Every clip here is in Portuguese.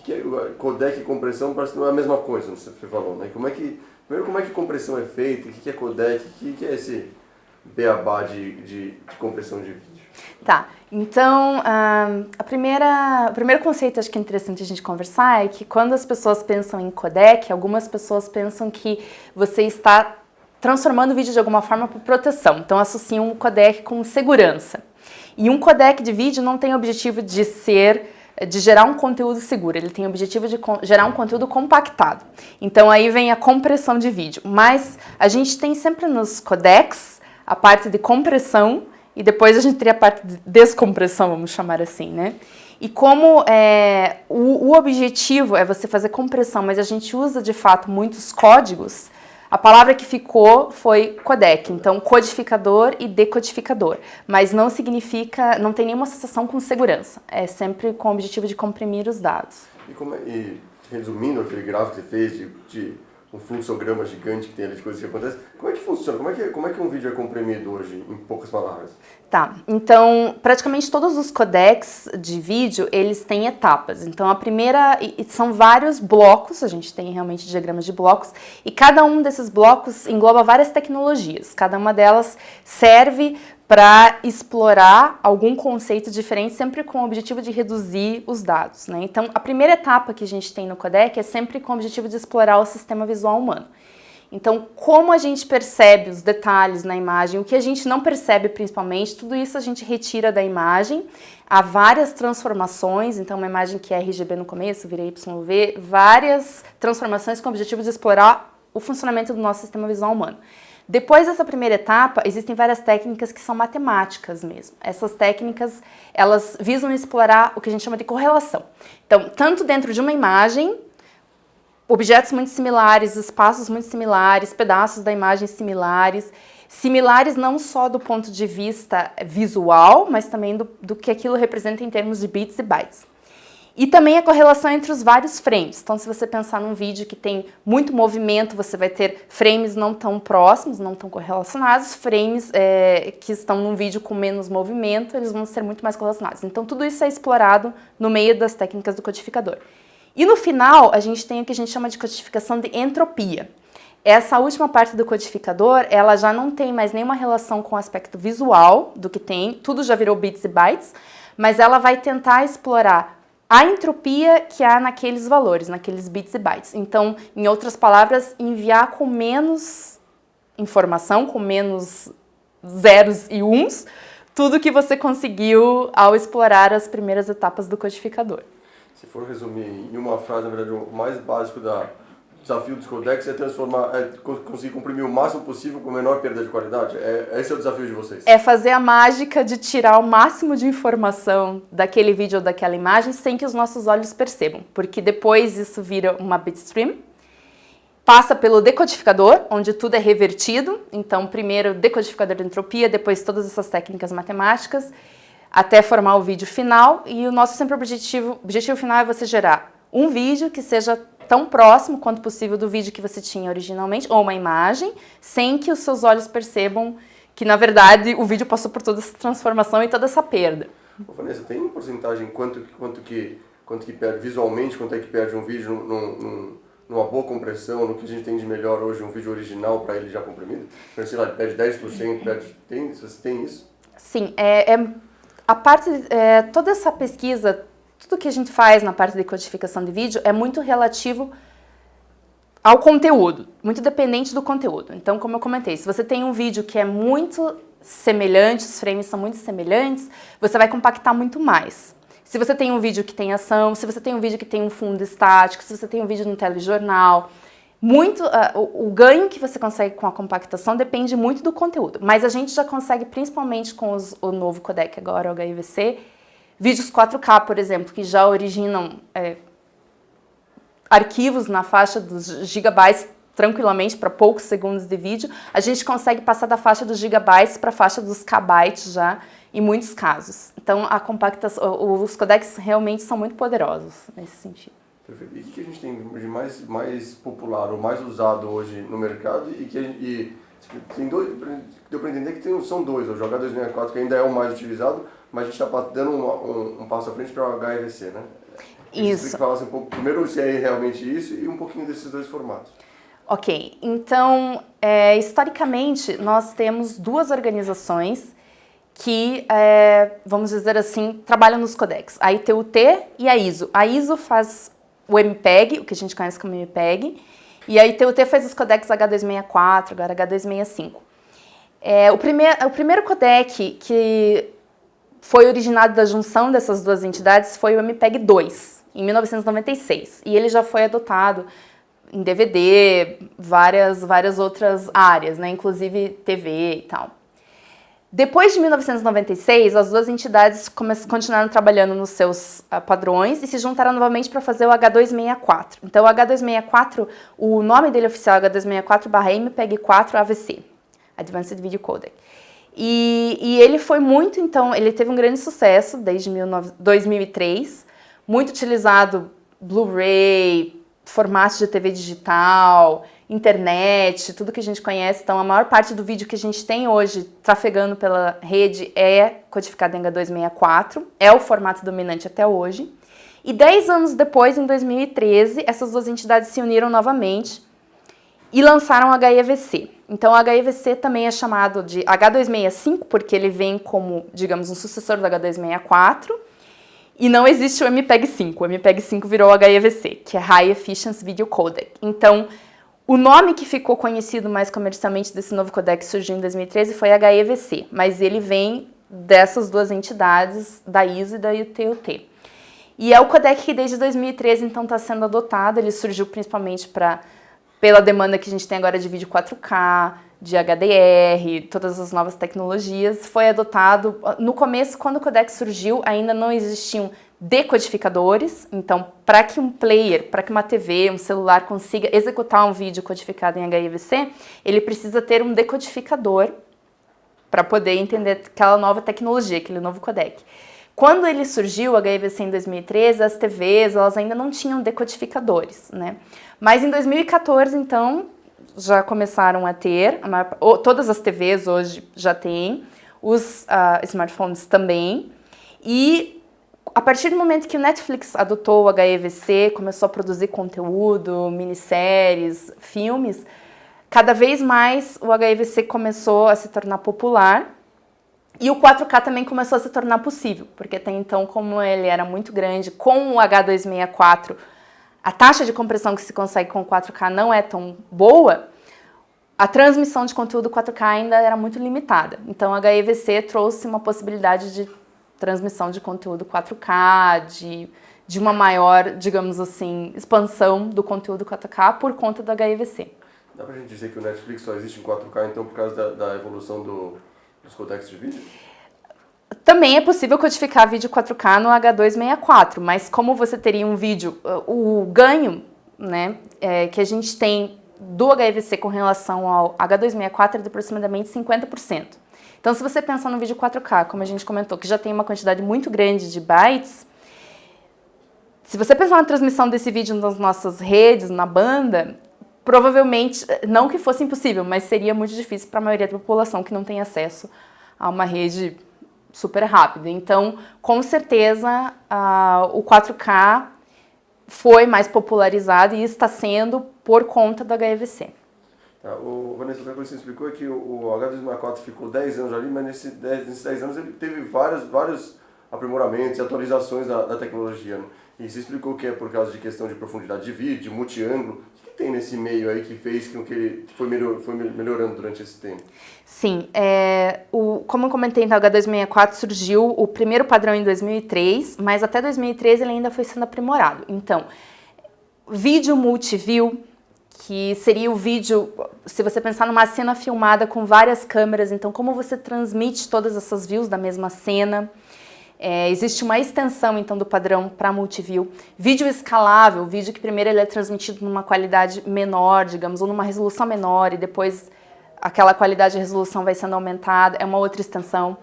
que é codec e compressão? Parece que não é a mesma coisa, não sei o que você falou, né? Primeiro, como é que compressão é feita? O que é codec? O que é esse beabá de compressão de vídeo? Tá, então o primeiro conceito acho que é interessante a gente conversar é que quando as pessoas pensam em codec, algumas pessoas pensam que você está transformando o vídeo de alguma forma por proteção, então associam o codec com segurança. E um codec de vídeo não tem o objetivo de gerar um conteúdo seguro, ele tem o objetivo de gerar um conteúdo compactado. Então aí vem a compressão de vídeo, mas a gente tem sempre nos codecs a parte de compressão e depois a gente teria a parte de descompressão, vamos chamar assim, né? E como o objetivo é você fazer compressão, mas a gente usa de fato muitos códigos, a palavra que ficou foi codec, então codificador e decodificador, mas não significa, não tem nenhuma associação com segurança, é sempre com o objetivo de comprimir os dados. E resumindo aquele gráfico que você fez de um fluxograma gigante que tem ali de coisas que acontecem, como é que funciona? Como é que um vídeo é comprimido hoje, em poucas palavras? Tá, então praticamente todos os codecs de vídeo, eles têm etapas. Então a primeira, são vários blocos, a gente tem realmente diagramas de blocos, e cada um desses blocos engloba várias tecnologias. Cada uma delas serve para explorar algum conceito diferente, sempre com o objetivo de reduzir os dados, né? Então a primeira etapa que a gente tem no codec é sempre com o objetivo de explorar o sistema visual humano. Então, como a gente percebe os detalhes na imagem, o que a gente não percebe principalmente, tudo isso a gente retira da imagem. Há várias transformações, então uma imagem que é RGB no começo, vira YV, várias transformações com o objetivo de explorar o funcionamento do nosso sistema visual humano. Depois dessa primeira etapa, existem várias técnicas que são matemáticas mesmo. Essas técnicas, elas visam explorar o que a gente chama de correlação. Então, tanto dentro de uma imagem, objetos muito similares, espaços muito similares, pedaços da imagem similares não só do ponto de vista visual, mas também do que aquilo representa em termos de bits e bytes. E também a correlação entre os vários frames. Então, se você pensar num vídeo que tem muito movimento, você vai ter frames não tão próximos, não tão correlacionados, frames que estão num vídeo com menos movimento, eles vão ser muito mais correlacionados. Então, tudo isso é explorado no meio das técnicas do codificador. E no final, a gente tem o que a gente chama de codificação de entropia. Essa última parte do codificador, ela já não tem mais nenhuma relação com o aspecto visual do que tem, tudo já virou bits e bytes, mas ela vai tentar explorar a entropia que há naqueles valores, naqueles bits e bytes. Então, em outras palavras, enviar com menos informação, com menos zeros e uns, tudo que você conseguiu ao explorar as primeiras etapas do codificador. Se for resumir em uma frase, na verdade, o mais básico do desafio dos codecs é conseguir comprimir o máximo possível com a menor perda de qualidade? Esse é o desafio de vocês? É fazer a mágica de tirar o máximo de informação daquele vídeo ou daquela imagem sem que os nossos olhos percebam, porque depois isso vira uma bitstream, passa pelo decodificador, onde tudo é revertido, então primeiro decodificador de entropia, depois todas essas técnicas matemáticas, até formar o vídeo final, e o nosso sempre objetivo final é você gerar um vídeo que seja tão próximo quanto possível do vídeo que você tinha originalmente, ou uma imagem, sem que os seus olhos percebam que, na verdade, o vídeo passou por toda essa transformação e toda essa perda. Ô, Vanessa, tem porcentagem quanto que perde visualmente, quanto é que perde um vídeo numa boa compressão, no que a gente tem de melhor hoje, um vídeo original para ele já comprimido? Sei lá, perde 10%, você tem isso? Sim, toda essa pesquisa, tudo que a gente faz na parte de codificação de vídeo é muito relativo ao conteúdo, muito dependente do conteúdo. Então, como eu comentei, se você tem um vídeo que é muito semelhante, os frames são muito semelhantes, você vai compactar muito mais. Se você tem um vídeo que tem ação, se você tem um vídeo que tem um fundo estático, se você tem um vídeo no telejornal, o ganho que você consegue com a compactação depende muito do conteúdo, mas a gente já consegue, principalmente com o novo codec agora, o HEVC, vídeos 4K, por exemplo, que já originam arquivos na faixa dos gigabytes tranquilamente para poucos segundos de vídeo, a gente consegue passar da faixa dos gigabytes para a faixa dos kbytes já, em muitos casos. Então, a compactação, os codecs realmente são muito poderosos nesse sentido. Perfeito. E o que a gente tem de mais popular ou mais usado hoje no mercado tem dois, deu para entender que são dois, o H264 que ainda é o mais utilizado, mas a gente está dando um passo à frente para o HEVC, né? Isso. Que falasse um pouco, primeiro se é realmente isso e um pouquinho desses dois formatos. Ok, então, historicamente, nós temos duas organizações que, vamos dizer assim, trabalham nos codecs, a ITU-T e a ISO. A ISO faz o MPEG, o que a gente conhece como MPEG, e a ITU-T faz os codecs H264, agora H265. O primeiro codec que foi originado da junção dessas duas entidades foi o MPEG-2, em 1996, e ele já foi adotado em DVD, várias outras áreas, né, inclusive TV e tal. Depois de 1996, as duas entidades continuaram trabalhando nos seus padrões e se juntaram novamente para fazer o H264. Então, o H264, o nome dele oficial é H264/MPEG-4 AVC, Advanced Video Codec. E ele foi muito, então, ele teve um grande sucesso desde 2003, muito utilizado Blu-ray, formatos de TV digital, internet, tudo que a gente conhece. Então, a maior parte do vídeo que a gente tem hoje trafegando pela rede é codificado em H264, é o formato dominante até hoje. E 10 anos depois, em 2013, essas duas entidades se uniram novamente e lançaram o HEVC. Então, o HEVC também é chamado de H265, porque ele vem como, digamos, um sucessor do H264, e não existe o MPEG-5. O MPEG-5 virou o HEVC, que é High Efficiency Video Codec. Então, o nome que ficou conhecido mais comercialmente desse novo codec que surgiu em 2013 foi HEVC, mas ele vem dessas duas entidades, da ISO e da ITU-T. E é o codec que desde 2013, então, está sendo adotado. Ele surgiu principalmente pela demanda que a gente tem agora de vídeo 4K, de HDR, todas as novas tecnologias. Foi adotado, no começo, quando o codec surgiu, ainda não existiam decodificadores. Então, para que um player, para que uma TV, um celular consiga executar um vídeo codificado em HEVC, ele precisa ter um decodificador para poder entender aquela nova tecnologia, aquele novo codec. Quando ele surgiu, o HEVC em 2013, as TVs, elas ainda não tinham decodificadores, né? Mas em 2014, então, já começaram a ter, todas as TVs hoje já têm, os smartphones também, e a partir do momento que o Netflix adotou o HEVC, começou a produzir conteúdo, minisséries, filmes, cada vez mais o HEVC começou a se tornar popular. E o 4K também começou a se tornar possível, porque até então, como ele era muito grande, com o H264, a taxa de compressão que se consegue com o 4K não é tão boa, a transmissão de conteúdo 4K ainda era muito limitada. Então, o HEVC trouxe uma possibilidade de transmissão de conteúdo 4K, de uma maior, digamos assim, expansão do conteúdo 4K por conta do HEVC. Dá pra gente dizer que o Netflix só existe em 4K, então, por causa da evolução dos codecs de vídeo? Também é possível codificar vídeo 4K no H264, mas como você teria um vídeo, o ganho, né, que a gente tem do HEVC com relação ao H264 é de aproximadamente 50%. Então, se você pensar no vídeo 4K, como a gente comentou, que já tem uma quantidade muito grande de bytes, se você pensar na transmissão desse vídeo nas nossas redes, na banda, provavelmente, não que fosse impossível, mas seria muito difícil para a maioria da população que não tem acesso a uma rede super rápida. Então, com certeza, o 4K foi mais popularizado e está sendo por conta do HEVC. Vanessa, o que você explicou é que o H264 ficou 10 anos ali, mas nesses 10 anos ele teve vários aprimoramentos e atualizações da tecnologia, né? E você explicou que é por causa de questão de profundidade de vídeo, de multi-ângulo. O que tem nesse meio aí que fez com que ele foi melhorando durante esse tempo? Sim, como eu comentei, no H264 surgiu o primeiro padrão em 2003, mas até 2013 ele ainda foi sendo aprimorado. Então, vídeo multiview, que seria o vídeo, se você pensar numa cena filmada com várias câmeras, então como você transmite todas essas views da mesma cena. Existe uma extensão, então, do padrão para multiview. Vídeo escalável, vídeo que primeiro ele é transmitido numa qualidade menor, digamos, ou numa resolução menor, e depois aquela qualidade de resolução vai sendo aumentada, é uma outra extensão.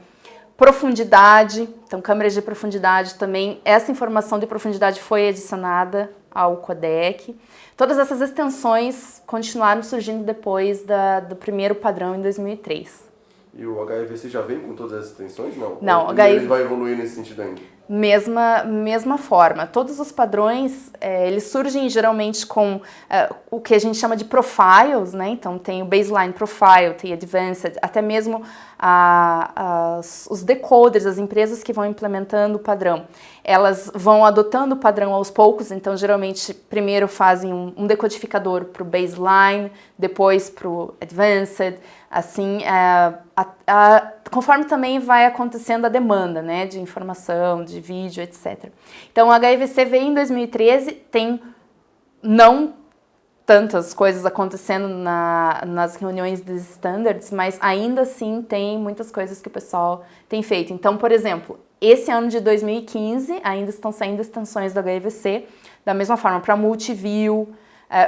Profundidade, então câmeras de profundidade também, essa informação de profundidade foi adicionada ao codec. Todas essas extensões continuaram surgindo depois do primeiro padrão em 2003. E o HEVC já vem com todas as extensões, não? Não, ele vai evoluir nesse sentido ainda? mesma forma. Todos os padrões, eles surgem geralmente com o que a gente chama de profiles, né? Então tem o baseline profile, tem advanced, até mesmo os decoders, as empresas que vão implementando o padrão, elas vão adotando o padrão aos poucos, então geralmente primeiro fazem um decodificador para o baseline, depois para o advanced, assim, conforme também vai acontecendo a demanda, né, de informação, de vídeo, etc. Então o HEVC veio em 2013, tem não tantas coisas acontecendo nas reuniões dos standards, mas ainda assim tem muitas coisas que o pessoal tem feito. Então, por exemplo, esse ano de 2015 ainda estão saindo extensões do HEVC, da mesma forma para Multiview.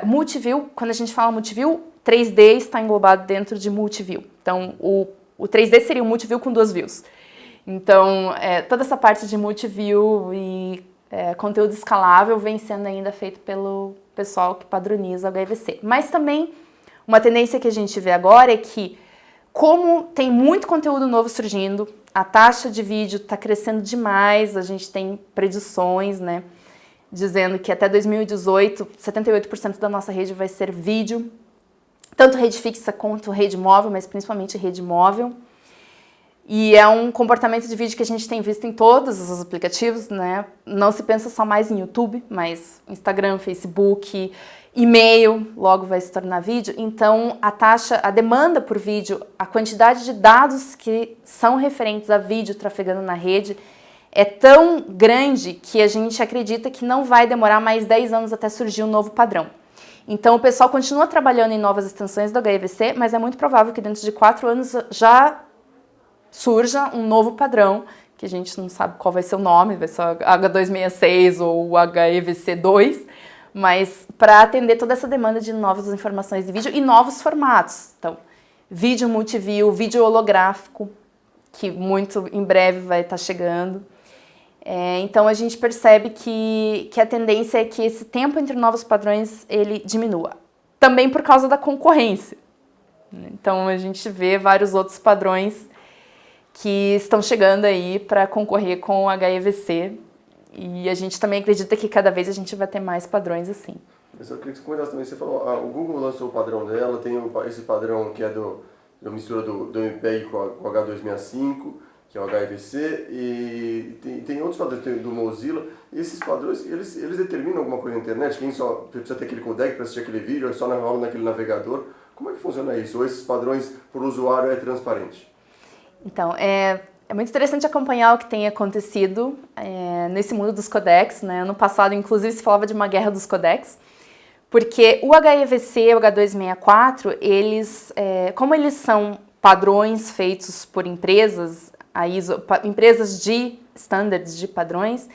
Multiview, quando a gente fala Multiview, 3D está englobado dentro de Multiview. Então, o 3D seria um Multiview com 2 views. Então, toda essa parte de Multiview e conteúdo escalável vem sendo ainda feito pelo pessoal que padroniza o HEVC. Mas também, uma tendência que a gente vê agora é que, como tem muito conteúdo novo surgindo, a taxa de vídeo está crescendo demais, a gente tem predições, né, dizendo que até 2018, 78% da nossa rede vai ser vídeo, tanto rede fixa quanto rede móvel, mas principalmente rede móvel. E é um comportamento de vídeo que a gente tem visto em todos os aplicativos, né? Não se pensa só mais em YouTube, mas Instagram, Facebook, e-mail, logo vai se tornar vídeo. Então, a demanda por vídeo, a quantidade de dados que são referentes a vídeo trafegando na rede é tão grande que a gente acredita que não vai demorar mais 10 anos até surgir um novo padrão. Então, o pessoal continua trabalhando em novas extensões do HEVC, mas é muito provável que dentro de 4 anos já surja um novo padrão, que a gente não sabe qual vai ser o nome, vai ser o H266 ou o HEVC2, mas para atender toda essa demanda de novas informações de vídeo e novos formatos. Então, vídeo multiview, vídeo holográfico, que muito em breve vai estar chegando. Então, a gente percebe que a tendência é que esse tempo entre novos padrões ele diminua. Também por causa da concorrência. Então, a gente vê vários outros padrões que estão chegando aí para concorrer com o HEVC, e a gente também acredita que cada vez a gente vai ter mais padrões assim. Eu só queria que você comentasse também, você falou, o Google lançou o padrão dela, tem esse padrão que é da mistura do MPEG com o H265, que é o HEVC, e tem outros padrões do Mozilla, e esses padrões, eles determinam alguma coisa na internet? Quem só precisa ter aquele codec para assistir aquele vídeo, é só rola naquele navegador? Como é que funciona isso? Ou esses padrões, por usuário, é transparente? Então, é muito interessante acompanhar o que tem acontecido nesse mundo dos codecs, né? Ano passado, inclusive, se falava de uma guerra dos codecs, porque o HEVC e o H264, como eles são padrões feitos por empresas, empresas de standards, de padrões,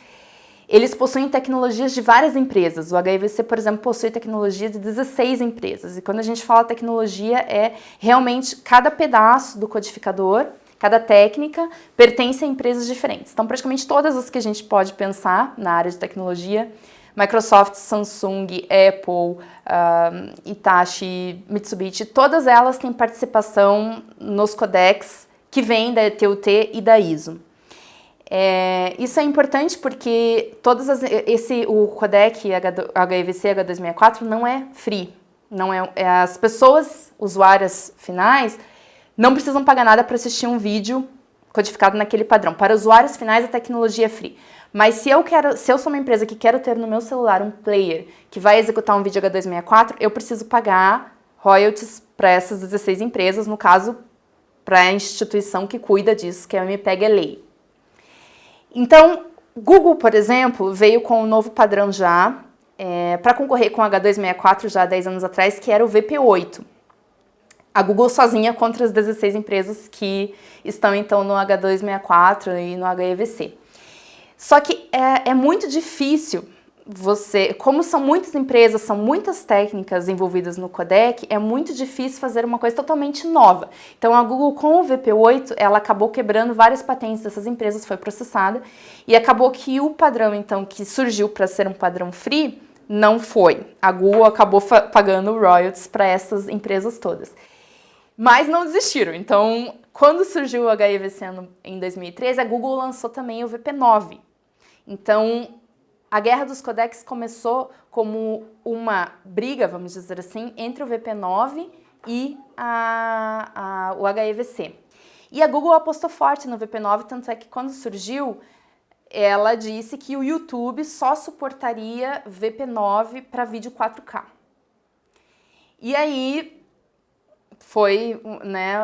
eles possuem tecnologias de várias empresas. O HEVC, por exemplo, possui tecnologia de 16 empresas. E quando a gente fala tecnologia, é realmente cada pedaço do codificador, cada técnica pertence a empresas diferentes. Então, praticamente todas as que a gente pode pensar na área de tecnologia, Microsoft, Samsung, Apple, Hitachi, Mitsubishi, todas elas têm participação nos codecs que vêm da TUT e da ISO. Isso é importante porque o codec HEVC H264 não é free. As pessoas usuárias finais não precisam pagar nada para assistir um vídeo codificado naquele padrão. Para usuários finais, a tecnologia é free. Mas se eu sou uma empresa que quero ter no meu celular um player que vai executar um vídeo H264, eu preciso pagar royalties para essas 16 empresas, no caso, para a instituição que cuida disso, que é o MPEG LA. Então, Google, por exemplo, veio com um novo padrão já, para concorrer com o H264 já há 10 anos atrás, que era o VP8. A Google sozinha contra as 16 empresas que estão, então, no H264 e no HEVC. Só que é muito difícil como são muitas empresas, são muitas técnicas envolvidas no codec, é muito difícil fazer uma coisa totalmente nova. Então, a Google, com o VP8, ela acabou quebrando várias patentes dessas empresas, foi processada, e acabou que o padrão, então, que surgiu para ser um padrão free, não foi. A Google acabou pagando royalties para essas empresas todas. Mas não desistiram. Então, quando surgiu o HEVC em 2013, a Google lançou também o VP9. Então, a guerra dos codecs começou como uma briga, vamos dizer assim, entre o VP9 e o HEVC. E a Google apostou forte no VP9, tanto é que quando surgiu, ela disse que o YouTube só suportaria VP9 para vídeo 4K. E aí foi, né,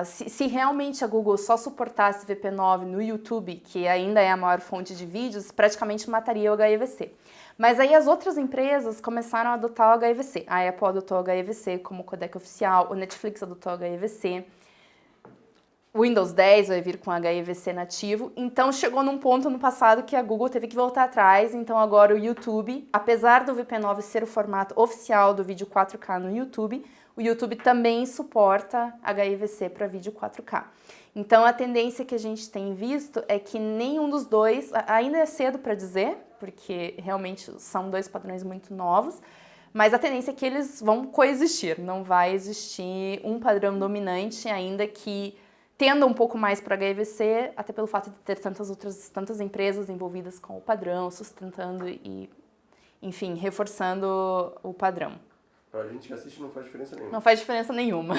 se realmente a Google só suportasse VP9 no YouTube, que ainda é a maior fonte de vídeos, praticamente mataria o HEVC. Mas aí as outras empresas começaram a adotar o HEVC. A Apple adotou o HEVC como codec oficial, o Netflix adotou o HEVC, o Windows 10 vai vir com HEVC nativo. Então chegou num ponto no passado que a Google teve que voltar atrás. Então agora o YouTube, apesar do VP9 ser o formato oficial do vídeo 4K no YouTube, o YouTube também suporta HEVC para vídeo 4K. Então a tendência que a gente tem visto é que nenhum dos dois, ainda é cedo para dizer, porque realmente são dois padrões muito novos, mas a tendência é que eles vão coexistir, não vai existir um padrão dominante, ainda que tenda um pouco mais para HEVC, até pelo fato de ter tantas empresas envolvidas com o padrão, sustentando e, enfim, reforçando o padrão. Pra gente que assiste não faz diferença nenhuma. Não faz diferença nenhuma.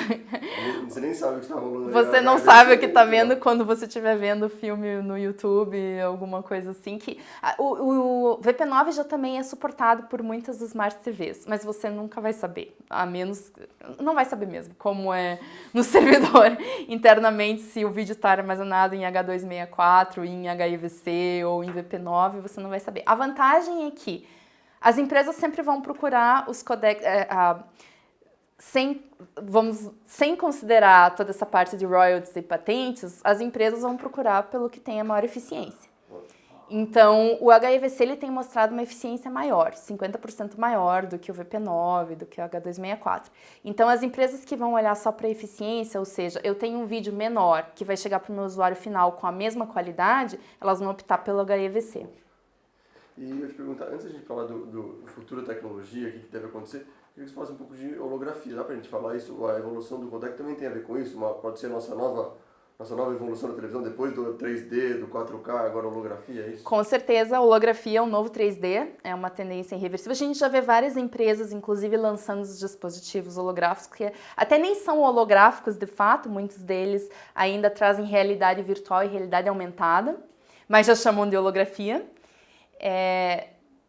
Você nem sabe o que está rolando. Você não sabe o que está vendo quando você estiver vendo filme no YouTube, alguma coisa assim. O VP9 já também é suportado por muitas Smart TVs, mas você nunca vai saber, a menos... Não vai saber mesmo como é no servidor internamente, se o vídeo está armazenado em H264, em HEVC ou em VP9, você não vai saber. A vantagem é que as empresas sempre vão procurar os codecs, sem considerar toda essa parte de royalties e patentes, as empresas vão procurar pelo que tem a maior eficiência. Então, o HEVC ele tem mostrado uma eficiência maior, 50% maior do que o VP9, do que o H264. Então, as empresas que vão olhar só para a eficiência, ou seja, eu tenho um vídeo menor que vai chegar para o meu usuário final com a mesma qualidade, elas vão optar pelo HEVC. E eu te perguntar, antes da gente falar do futuro da tecnologia, o que deve acontecer, eu queria que você falasse um pouco de holografia. Dá pra gente falar isso? A evolução do codec também tem a ver com isso? Pode ser a nossa nova evolução da televisão, depois do 3D, do 4K, agora holografia, é isso? Com certeza, a holografia é um novo 3D, é uma tendência irreversível. A gente já vê várias empresas, inclusive, lançando os dispositivos holográficos, que até nem são holográficos de fato, muitos deles ainda trazem realidade virtual e realidade aumentada, mas já chamam de holografia.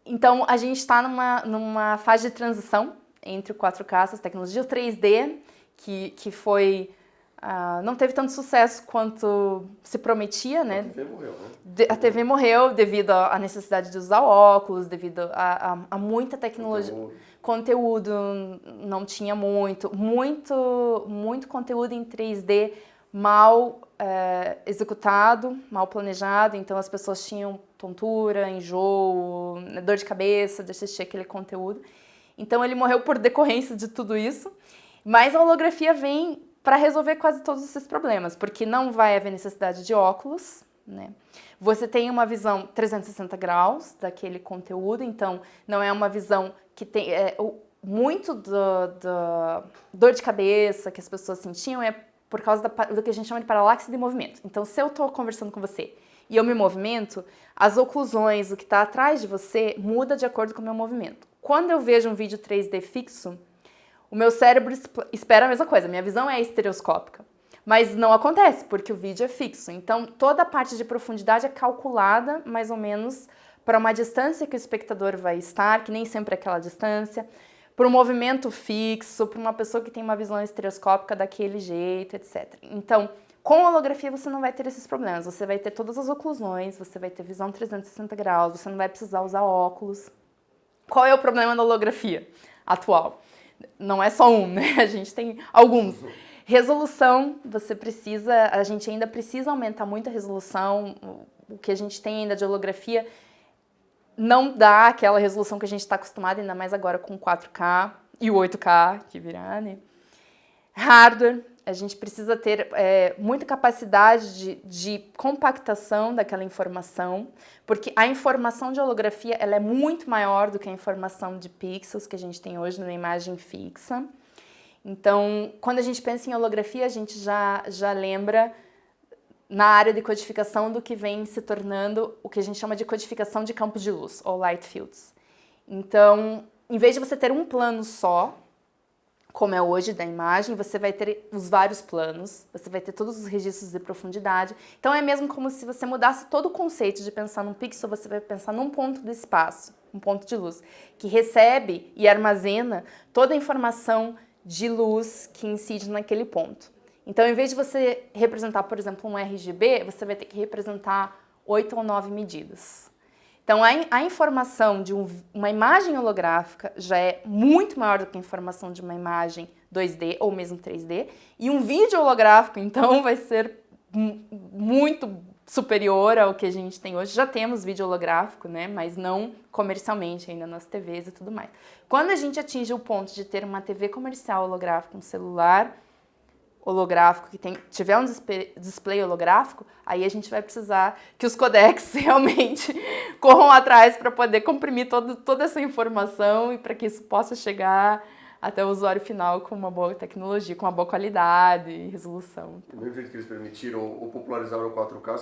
Então, a gente está numa fase de transição entre o 4K, essas tecnologias, o 3D, que foi... não teve tanto sucesso quanto se prometia, né? A TV morreu, né? A TV morreu devido à necessidade de usar óculos, devido a muita tecnologia. Conteúdo não tinha muito conteúdo em 3D mal executado, mal planejado, então as pessoas tinham tontura, enjoo, dor de cabeça de assistir aquele conteúdo. Então ele morreu por decorrência de tudo isso, mas a holografia vem para resolver quase todos esses problemas, porque não vai haver necessidade de óculos, né? Você tem uma visão 360 graus daquele conteúdo, então não é uma visão que tem... muito da dor de cabeça que as pessoas sentiam é por causa do que a gente chama de paralaxe de movimento. Então, se eu estou conversando com você e eu me movimento, as oclusões, o que está atrás de você, muda de acordo com o meu movimento. Quando eu vejo um vídeo 3D fixo, o meu cérebro espera a mesma coisa, minha visão é estereoscópica. Mas não acontece, porque o vídeo é fixo. Então, toda a parte de profundidade é calculada, mais ou menos, para uma distância que o espectador vai estar, que nem sempre é aquela distância, para um movimento fixo, para uma pessoa que tem uma visão estereoscópica daquele jeito, etc. Então, com a holografia você não vai ter esses problemas. Você vai ter todas as oclusões, você vai ter visão 360 graus, você não vai precisar usar óculos. Qual é o problema da holografia atual? Não é só um, né? A gente tem alguns. Resolução, a gente ainda precisa aumentar muito a resolução. O que a gente tem ainda de holografia não dá aquela resolução que a gente está acostumado, ainda mais agora com 4K e o 8K que virá, né? Hardware, a gente precisa ter muita capacidade de compactação daquela informação, porque a informação de holografia ela é muito maior do que a informação de pixels que a gente tem hoje numa imagem fixa. Então, quando a gente pensa em holografia, a gente já lembra na área de codificação do que vem se tornando o que a gente chama de codificação de campos de luz, ou light fields. Então, em vez de você ter um plano só, como é hoje da imagem, você vai ter os vários planos, você vai ter todos os registros de profundidade. Então é mesmo como se você mudasse todo o conceito de pensar num pixel, você vai pensar num ponto do espaço, um ponto de luz, que recebe e armazena toda a informação de luz que incide naquele ponto. Então, em vez de você representar, por exemplo, um RGB, você vai ter que representar 8 ou 9 medidas. Então, a informação de uma imagem holográfica já é muito maior do que a informação de uma imagem 2D ou mesmo 3D. E um vídeo holográfico, então, vai ser muito superior ao que a gente tem hoje. Já temos vídeo holográfico, né? Mas não comercialmente ainda nas TVs e tudo mais. Quando a gente atinge o ponto de ter uma TV comercial holográfica, um celular holográfico que tiver um display holográfico, aí a gente vai precisar que os codecs realmente corram atrás para poder comprimir toda essa informação e para que isso possa chegar até o usuário final com uma boa tecnologia, com uma boa qualidade e resolução. Do mesmo jeito que eles permitiram ou popularizaram o 4K,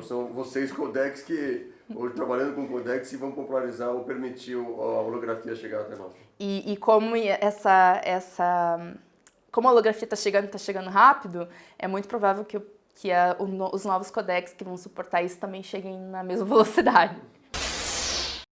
são vocês codecs que, hoje trabalhando com codecs, vão popularizar ou permitir a holografia chegar até nós. E como como a holografia está chegando rápido, é muito provável que os novos codecs que vão suportar isso também cheguem na mesma velocidade.